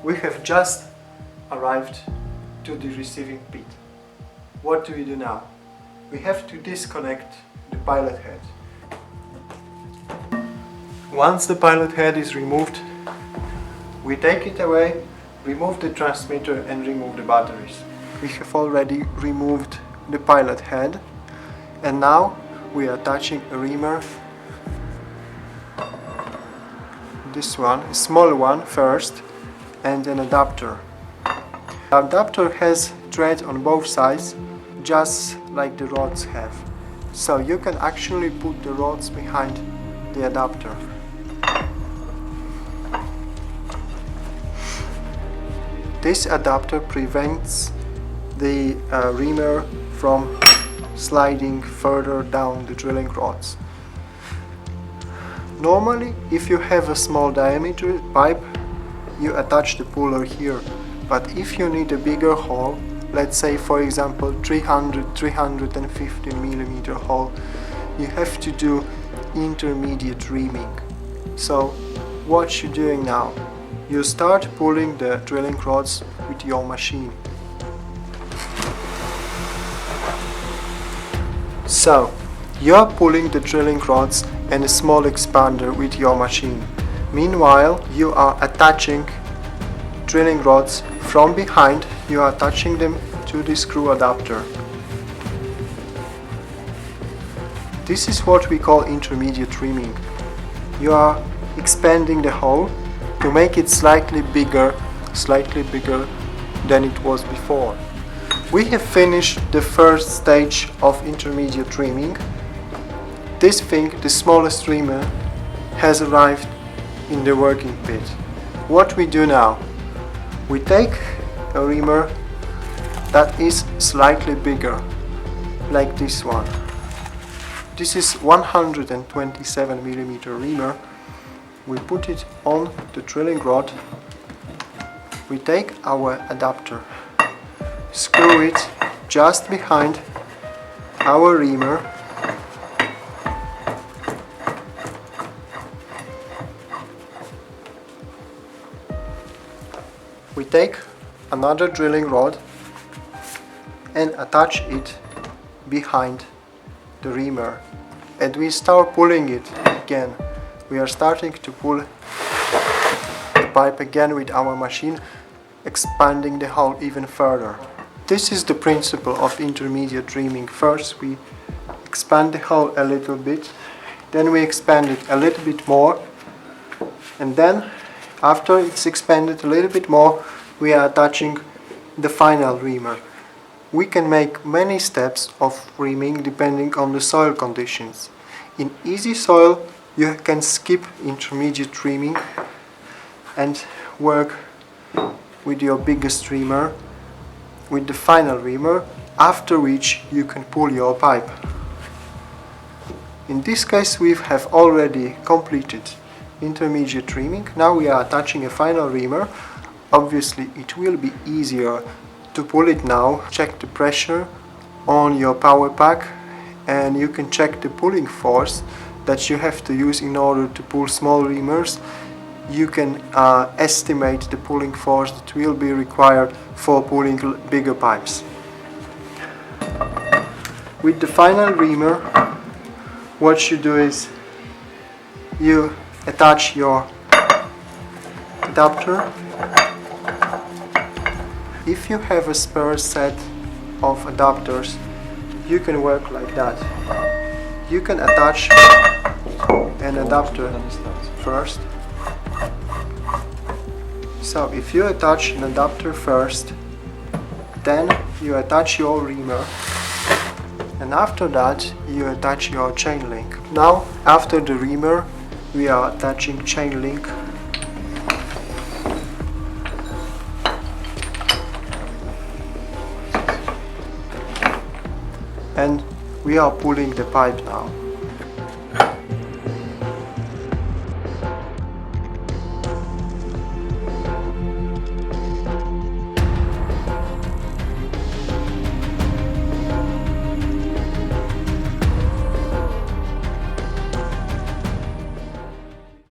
We have just arrived to the receiving pit. What do we do now? We have to disconnect the pilot head. Once the pilot head is removed, we take it away, remove the transmitter and remove the batteries. We have already removed the pilot head and now we are attaching a reamer. This one, a small one first, and an adapter. The adapter has thread on both sides, just like the rods have. So you can actually put the rods behind the adapter. This adapter prevents the reamer from sliding further down the drilling rods. Normally, if you have a small diameter pipe, you attach the puller here. But if you need a bigger hole, let's say for example 350 millimeter hole, you have to do intermediate reaming. So what you're doing now, you start pulling the drilling rods with your machine. So you're pulling the drilling rods and a small expander with your machine. Meanwhile, you are attaching drilling rods from behind. You are attaching them to the screw adapter. This is what we call intermediate reaming. You are expanding the hole to make it slightly bigger than it was before. We have finished the first stage of intermediate reaming. This thing, the smallest reamer, has arrived in the working pit. What we do now? We take a reamer that is slightly bigger, like this one. This is 127 millimeter reamer. We put it on the drilling rod. We take our adapter, screw it just behind our reamer. We take another drilling rod and attach it behind the reamer, and we start pulling it again. We are starting to pull the pipe again with our machine, expanding the hole even further. This is the principle of intermediate reaming. First we expand the hole a little bit, then we expand it a little bit more, and then after it's expanded a little bit more, we are attaching the final reamer. We can make many steps of reaming depending on the soil conditions. In easy soil, you can skip intermediate reaming and work with your biggest reamer, with the final reamer, after which you can pull your pipe. In this case, we have already completed intermediate reaming. Now we are attaching a final reamer. Obviously it will be easier to pull it now. Check the pressure on your power pack and you can check the pulling force that you have to use in order to pull small reamers. You can estimate the pulling force that will be required for pulling bigger pipes. With the final reamer, what you do is you attach your adapter. If you have a spare set of adapters, you can work like that. You can attach an adapter first. So if you attach an adapter first, then you attach your reamer, and after that you attach your chain link. Now after the reamer we are attaching chain link. And we are pulling the pipe now.